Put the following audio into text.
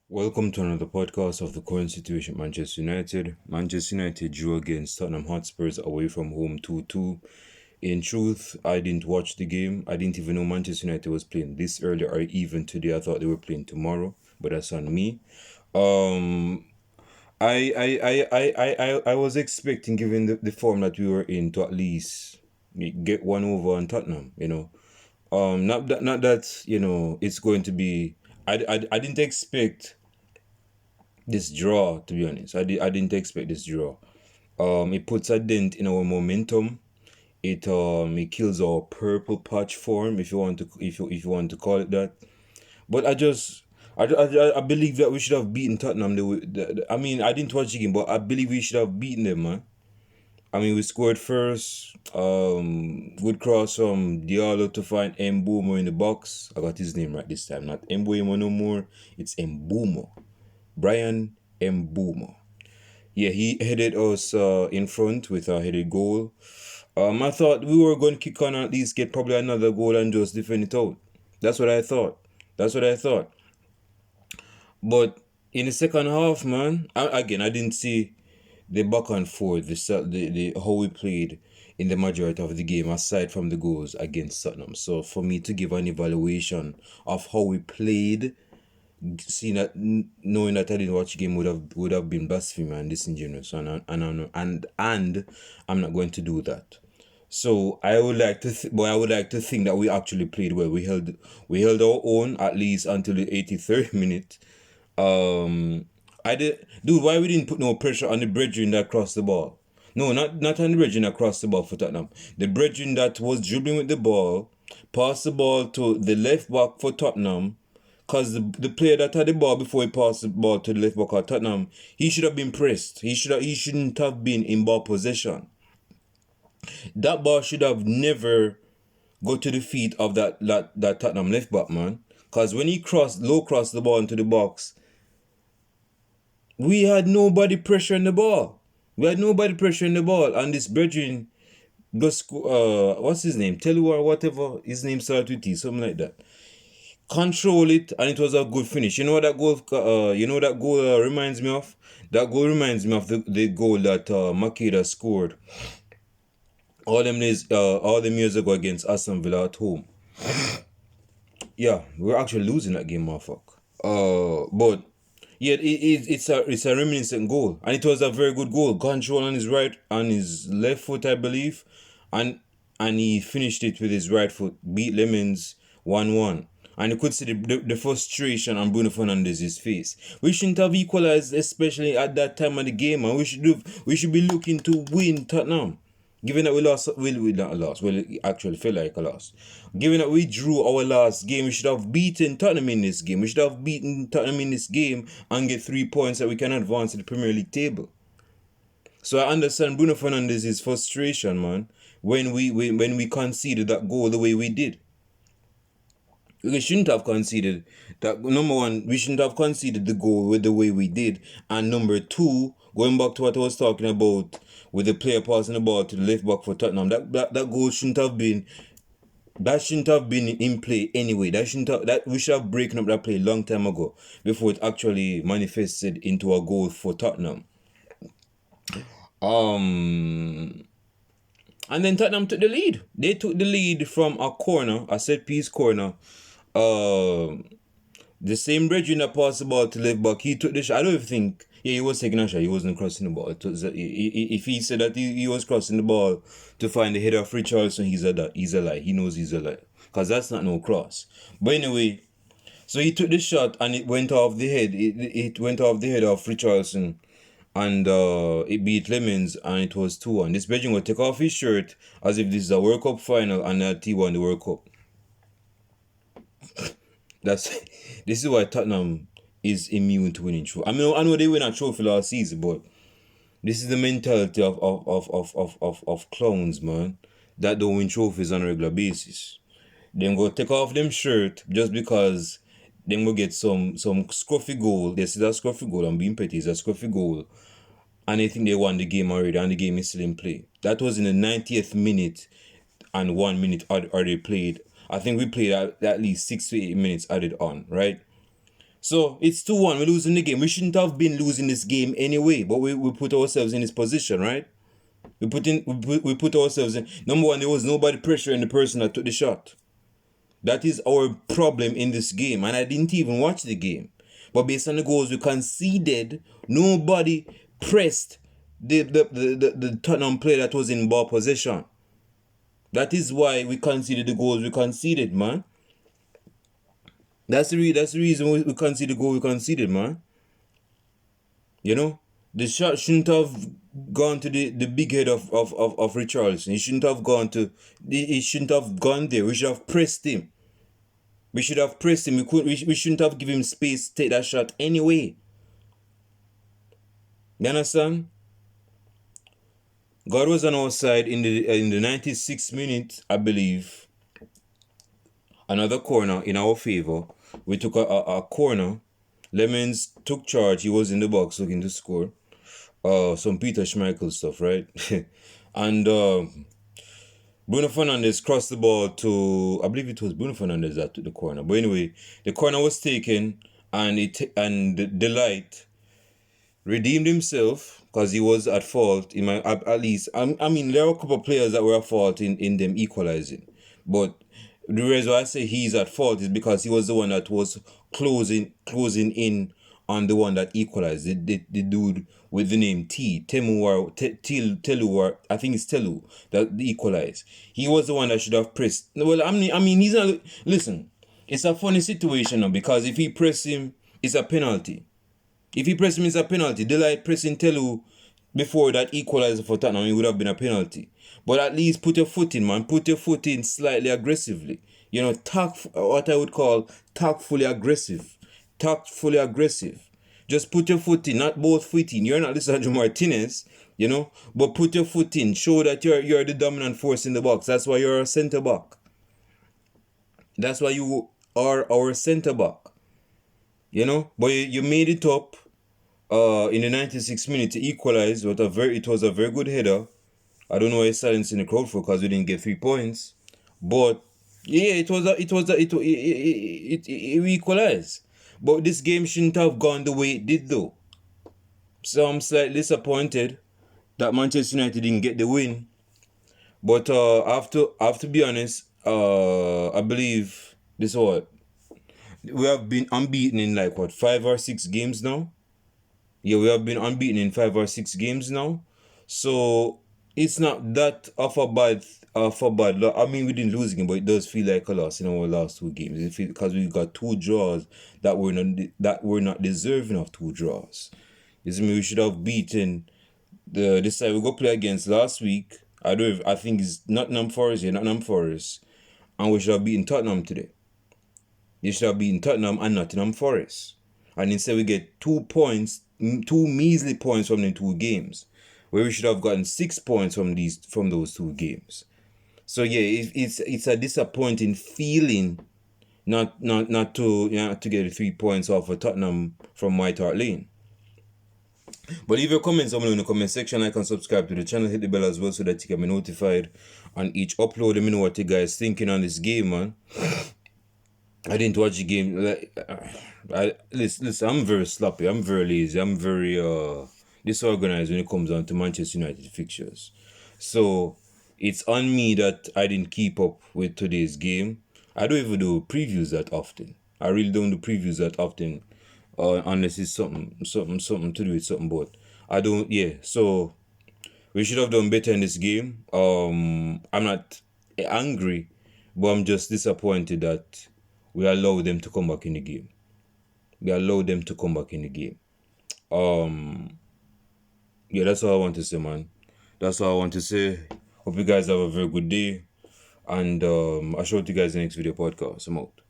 Welcome to another podcast of the current situation at Manchester United. Manchester United drew against Tottenham Hotspurs away from home 2-2. In truth, I didn't watch the game. I didn't even know Manchester United was playing this early or even today. I thought they were playing tomorrow, but that's on me. Um, I was expecting, given the form that we were in, to at least get one over on Tottenham. Not that it's going to be. I didn't expect this draw, to be honest. I didn't expect this draw. It puts a dent in our momentum. It kills our purple patch form, if you want to call it that. But I believe that we should have beaten Tottenham. I mean, I didn't watch the game, but I believe we should have beaten them, man. I mean, we scored first. Good cross from Diallo to find Mbumo in the box. I got his name right this time. Not Mbumo no more. It's Mbumo. Brian Mbumo. Yeah, he headed us in front with a headed goal. I thought we were going to kick on and at least get probably another goal and just defend it out. That's what I thought. That's what I thought. But in the second half, man, I didn't see the back and forth, the how we played in the majority of the game, aside from the goals against Tottenham. So for me to give an evaluation of how we played, seeing that, knowing that I didn't watch the game would have been blasphemy and disingenuous, and I'm not going to do that. So I would like to think that we actually played well. We held our own at least until the 83rd minute. I did, dude. Why we didn't put no pressure on the brethren that crossed the ball? No, not on the brethren that crossed the ball for Tottenham. The brethren that was dribbling with the ball, passed the ball to the left back for Tottenham, cause the player that had the ball before he passed the ball to the left back at Tottenham, he should have been pressed. He shouldn't have been in ball possession. That ball should have never go to the feet of that Tottenham left back, man. Cause when he crossed the ball into the box, we had nobody pressuring the ball. And this brethren just what's his name? Telu or whatever his name started with T, something like that. Control it, and it was a good finish. You know what that goal? Reminds me of. That goal reminds me of the goal that Makeda scored all them years ago against Aston Villa at home. Yeah, we're actually losing that game, motherfucker. But yeah, it's a reminiscent goal, and it was a very good goal. Control on his right, on his left foot, I believe, and he finished it with his right foot. Beat Lemons 1-1. And you could see the frustration on Bruno Fernandez's face. We shouldn't have equalized, especially at that time of the game, and we should be looking to win Tottenham. Given that we lost, we not lost. Well, it actually felt like a loss. Given that we drew our last game, we should have beaten Tottenham in this game. We should have beaten Tottenham in this game and get 3 points that we can advance to the Premier League table. So I understand Bruno Fernandez's frustration, man, when we conceded that goal the way we did. We shouldn't have conceded that. Number one, we shouldn't have conceded the goal with the way we did. And number two, going back to what I was talking about with the player passing the ball to the left back for Tottenham, that goal shouldn't have been in play anyway. We should have broken up that play a long time ago before it actually manifested into a goal for Tottenham. And then Tottenham took the lead. They took the lead from a set piece corner. The same brethren that passed the ball to left back, he took the shot. I don't even think, he was taking a shot. He wasn't crossing the ball. If he said that he was crossing the ball to find the header of Richarlison, he's a lie. He knows he's a lie. Because that's not no cross. But anyway, so he took the shot and it went off the head. It went off the head of Richarlison. And it beat Lemons, and it was 2-1. This Belgian will take off his shirt as if this is a World Cup final and that he won the World Cup. This is why Tottenham is immune to winning trophy. I mean, I know they win a trophy last season, but this is the mentality of clowns, man, that don't win trophies on a regular basis. Then go take off them shirt just because then go get some scruffy goal. They see that scruffy goal, I'm being petty, it's a scruffy goal. And they think they won the game already, and the game is still in play. That was in the 90th minute and 1 minute already played. I think we played at least 6 to 8 minutes added on, right? So it's 2-1. We're losing the game. We shouldn't have been losing this game anyway, but we put ourselves in this position, right? We put ourselves in. Number one, there was nobody pressuring the person that took the shot. That is our problem in this game. And I didn't even watch the game. But based on the goals we conceded, nobody pressed the Tottenham player that was in ball possession. That is why we conceded the goals we conceded, man. That's the reason we conceded the goal we conceded, man. You know? The shot shouldn't have gone to the big head of Richarlison. He shouldn't have gone to... He shouldn't have gone there. We should have pressed him. We should have pressed him. We shouldn't have given him space to take that shot anyway. You understand? God was on our side in the 96th minute, I believe. Another corner in our favor. We took a corner. Lemons took charge. He was in the box looking to score. Some Peter Schmeichel stuff, right? And Bruno Fernandes crossed the ball to, I believe it was Bruno Fernandes that took the corner. But anyway, the corner was taken, and the Light redeemed himself because he was at fault. At least, I mean, there are a couple of players that were at fault in them equalizing, but the reason why I say he's at fault is because he was the one that was closing in on the one that equalized. The dude with the name Telu, I think it's Telu, that equalized. He was the one that should have pressed. Well, I mean, he's not. Listen, it's a funny situation now because if he press him, it's a penalty. If he press him, it's a penalty. Delight pressing Telu before that equalizer for Tottenham, it would have been a penalty. But at least put your foot in, man. Put your foot in slightly aggressively. You know, what I would call tactfully aggressive. Tactfully aggressive. Just put your foot in, not both feet in. You're not Lisandro Martinez, you know, but put your foot in. Show that you're the dominant force in the box. That's why you're a centre back. That's why you are our centre back. You know, but you made it up in the 96th minute to equalize. But it was a very good header. I don't know why it's silence in the crowd for, because we didn't get 3 points. But yeah, it equalized. But this game shouldn't have gone the way it did, though. So I'm slightly disappointed that Manchester United didn't get the win. But I have to be honest, I believe this what we have been unbeaten in 5 or 6 games now. Yeah, we have been unbeaten in 5 or 6 games now. So it's not that of a bad loss. I mean, we didn't lose again, but it does feel like a loss in our last 2 games. It feels because we got 2 draws that were not deserving of 2 draws. This means we should have beaten this side we go play against last week. I think it's Nottingham Forest, and we should have beaten Tottenham today. They should have beaten Tottenham and Nottingham Forest, and instead we get 2 points, 2 measly points from the 2 games, where we should have gotten 6 points from those 2 games. So yeah, it's a disappointing feeling not to get 3 points off of Tottenham from White Hart Lane. But leave your comments down below in the comment section, like and subscribe to the channel, hit the bell as well so that you can be notified on each upload. Let me know what you guys thinking on this game, man. I didn't watch the game. Listen, I'm very sloppy, I'm very lazy, I'm very disorganized when it comes down to Manchester United fixtures. So it's on me that I didn't keep up with today's game. I don't even do previews that often. I really don't do previews that often, unless it's something to do with something. But I don't. Yeah. So we should have done better in this game. I'm not angry, but I'm just disappointed that we allowed them to come back in the game. Yeah, that's all I want to say, man. That's all I want to say. Hope you guys have a very good day. And I shall see you guys in the next video podcast. I'm out.